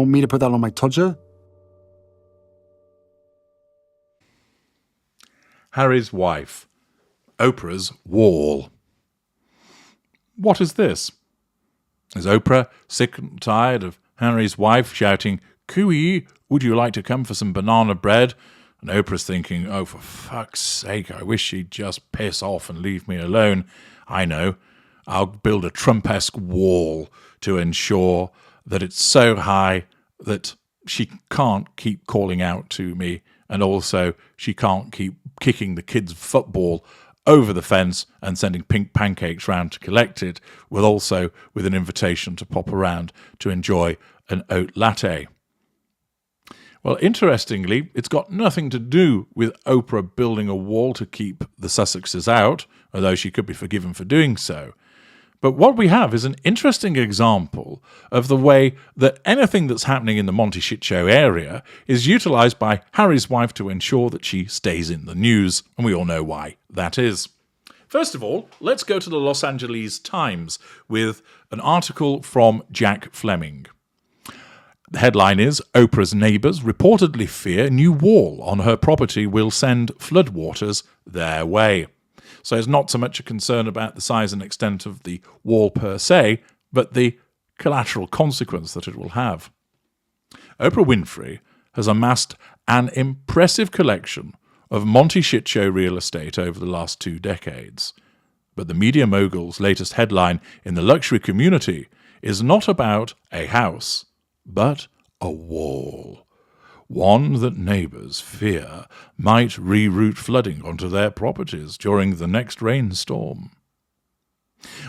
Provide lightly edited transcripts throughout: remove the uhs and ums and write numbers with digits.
want me to put that on my tudger? Harry's wife. Oprah's wall. What is this? Is Oprah sick and tired of Harry's wife shouting, "Cooey, would you like to come for some banana bread?" And Oprah's thinking, "Oh, for fuck's sake, I wish she'd just piss off and leave me alone. I know, I'll build a Trump-esque wall to ensure that it's so high that she can't keep calling out to me, and also she can't keep kicking the kids' football over the fence and sending pink pancakes round to collect it, with an invitation to pop around to enjoy an oat latte." Well, interestingly, it's got nothing to do with Oprah building a wall to keep the Sussexes out, although she could be forgiven for doing so. But what we have is an interesting example of the way that anything that's happening in the Monty Shit Show area is utilised by Harry's wife to ensure that she stays in the news, and we all know why that is. First of all, let's go to the Los Angeles Times with an article from Jack Fleming. The headline is, "Oprah's neighbours reportedly fear new wall on her property will send floodwaters their way." So it's not so much a concern about the size and extent of the wall per se, but the collateral consequence that it will have. Oprah Winfrey has amassed an impressive collection of Monty Shit Show real estate over the last 2 decades. But the media mogul's latest headline in the luxury community is not about a house, but a wall. One that neighbours fear might reroute flooding onto their properties during the next rainstorm.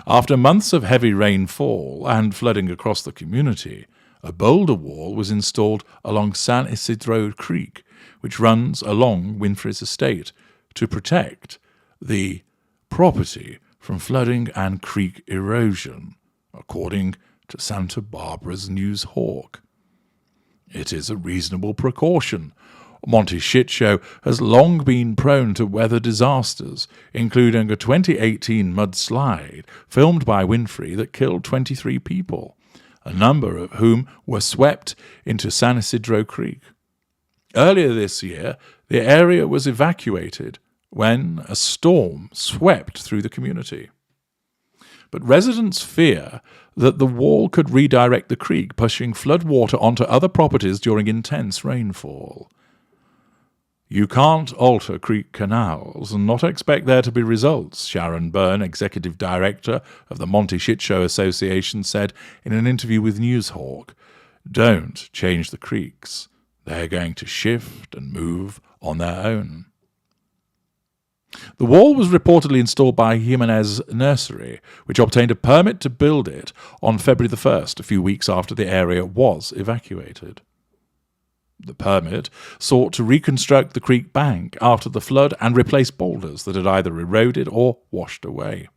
After months of heavy rainfall and flooding across the community, a boulder wall was installed along San Isidro Creek, which runs along Winfrey's estate, to protect the property from flooding and creek erosion, according to Santa Barbara's News Hawk. It is a reasonable precaution. Monty Shit Show has long been prone to weather disasters, including a 2018 mudslide filmed by Winfrey that killed 23 people, a number of whom were swept into San Isidro Creek. Earlier this year, the area was evacuated when a storm swept through the community. But residents fear that the wall could redirect the creek, pushing floodwater onto other properties during intense rainfall. "You can't alter creek canals and not expect there to be results," Sharon Byrne, executive director of the Monty Shit Show Association, said in an interview with Newshawk. "Don't change the creeks. They're going to shift and move on their own." The wall was reportedly installed by Jimenez Nursery, which obtained a permit to build it on February the 1st, a few weeks after the area was evacuated. The permit sought to reconstruct the creek bank after the flood and replace boulders that had either eroded or washed away.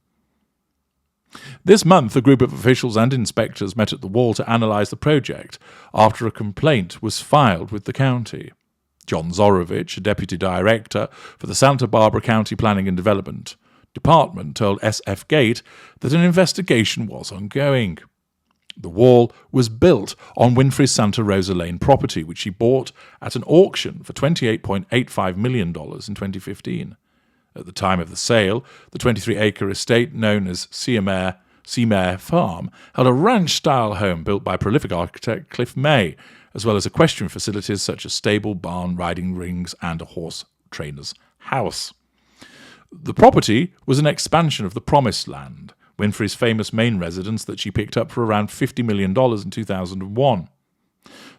This month, a group of officials and inspectors met at the wall to analyse the project after a complaint was filed with the county. John Zorovich, a deputy director for the Santa Barbara County Planning and Development Department, told SF Gate that an investigation was ongoing. The wall was built on Winfrey's Santa Rosa Lane property, which she bought at an auction for $28.85 million in 2015. At the time of the sale, the 23-acre estate known as Seamare Farm held a ranch-style home built by prolific architect Cliff May, as well as equestrian facilities such as stable, barn, riding rings, and a horse trainer's house. The property was an expansion of the Promised Land, Winfrey's famous Maine residence that she picked up for around $50 million in 2001.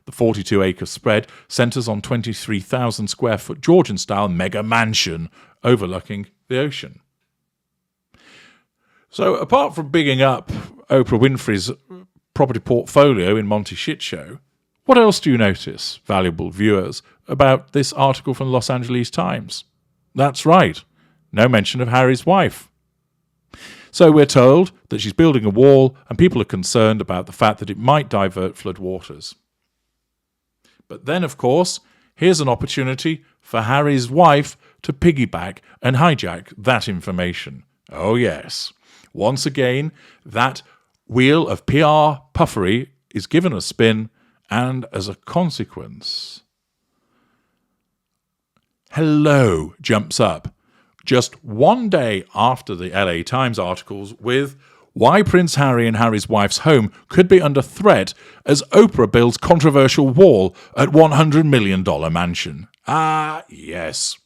The 42-acre spread centres on 23,000-square-foot Georgian-style mega mansion overlooking the ocean. So, apart from bigging up Oprah Winfrey's property portfolio in Monty Shit Show, what else do you notice, valuable viewers, about this article from the Los Angeles Times? That's right, no mention of Harry's wife. So we're told that she's building a wall and people are concerned about the fact that it might divert floodwaters. But then, of course, here's an opportunity for Harry's wife to piggyback and hijack that information. Oh yes, once again, that wheel of PR puffery is given a spin, And as a consequence, hello jumps up just one day after the LA Times articles with why Prince Harry and Harry's wife's home could be under threat as Oprah builds controversial wall at $100 million mansion. Ah, yes.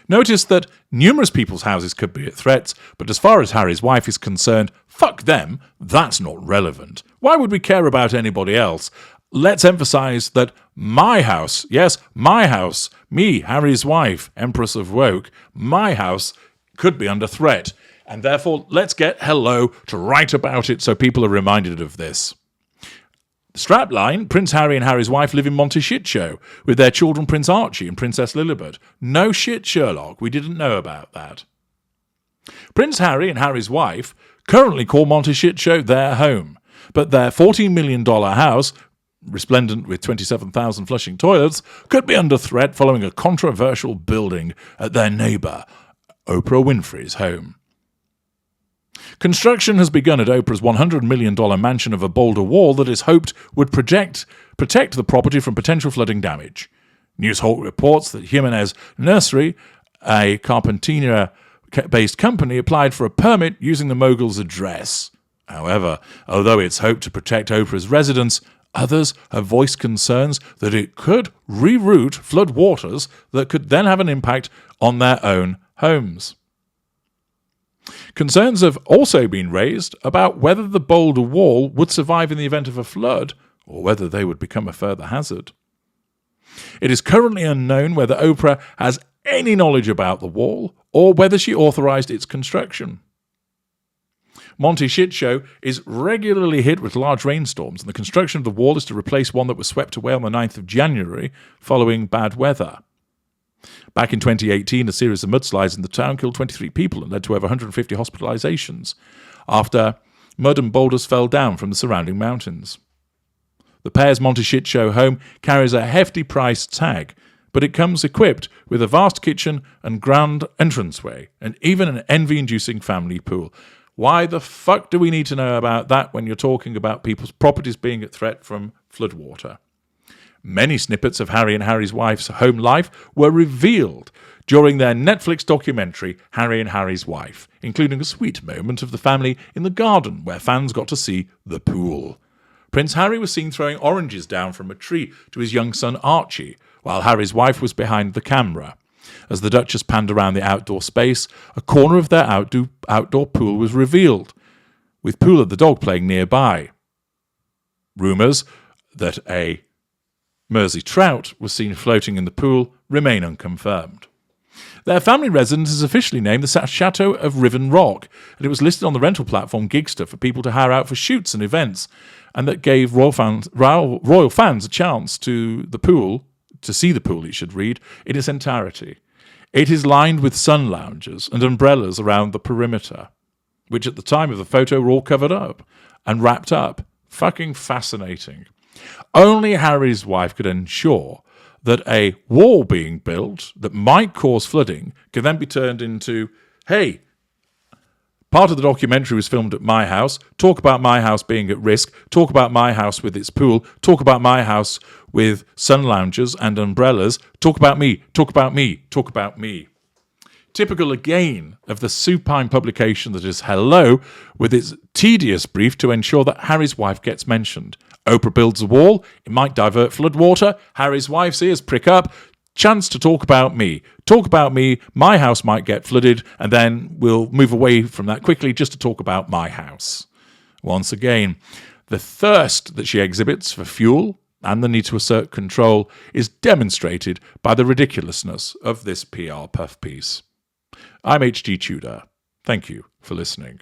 Notice that numerous people's houses could be at threat, but as far as Harry's wife is concerned, fuck them, that's not relevant. Why would we care about anybody else? Let's emphasize that my house, yes, my house, me, Harry's wife, Empress of Woke, my house could be under threat. And therefore, let's get Hello to write about it so people are reminded of this. Strapline, Prince Harry and Harry's wife live in Monte Shit Show with their children Prince Archie and Princess Lilibet. No shit, Sherlock. We didn't know about that. Prince Harry and Harry's wife currently call Monte Shit Show their home, but their $14 million house, resplendent with 27,000 flushing toilets, could be under threat following a controversial building at their neighbour, Oprah Winfrey's home. Construction has begun at Oprah's $100 million mansion of a boulder wall that is hoped would protect the property from potential flooding damage. Newshawk reports that Jimenez Nursery, a Carpinteria-based company, applied for a permit using the mogul's address. However, although it's hoped to protect Oprah's residents, others have voiced concerns that it could reroute flood waters that could then have an impact on their own homes. Concerns have also been raised about whether the boulder wall would survive in the event of a flood, or whether they would become a further hazard. It is currently unknown whether Oprah has any knowledge about the wall, or whether she authorized its construction. Monte Shit Show is regularly hit with large rainstorms, and the construction of the wall is to replace one that was swept away on the 9th of January following bad weather. Back in 2018, a series of mudslides in the town killed 23 people and led to over 150 hospitalizations after mud and boulders fell down from the surrounding mountains. The pair's Monte Shit Show home carries a hefty price tag, but it comes equipped with a vast kitchen and grand entranceway, and even an envy-inducing family pool. Why the fuck do we need to know about that when you're talking about people's properties being at threat from floodwater? Many snippets of Harry and Harry's wife's home life were revealed during their Netflix documentary, Harry and Harry's Wife, including a sweet moment of the family in the garden where fans got to see the pool. Prince Harry was seen throwing oranges down from a tree to his young son Archie, while Harry's wife was behind the camera. As the Duchess panned around the outdoor space, a corner of their outdoor pool was revealed, with Pooler the dog playing nearby. Rumours that a Mersey trout was seen floating in the pool remain unconfirmed. Their family residence is officially named the Chateau of Riven Rock, and it was listed on the rental platform Gigster for people to hire out for shoots and events, and that gave royal fans a chance to see the pool, it should read, in its entirety. It is lined with sun loungers and umbrellas around the perimeter, which at the time of the photo were all covered up and wrapped up. Fucking fascinating. Only Harry's wife could ensure that a wall being built that might cause flooding could then be turned into, hey, part of the documentary was filmed at my house, talk about my house being at risk, talk about my house with its pool, talk about my house with sun loungers and umbrellas, talk about me, talk about me, talk about me. Typical again of the supine publication that is Hello, with its tedious brief to ensure that Harry's wife gets mentioned. Oprah builds a wall, it might divert floodwater, Harry's wife's ears prick up, chance to talk about me, my house might get flooded, and then we'll move away from that quickly just to talk about my house. Once again, the thirst that she exhibits for fuel and the need to assert control is demonstrated by the ridiculousness of this PR puff piece. I'm H.G. Tudor. Thank you for listening.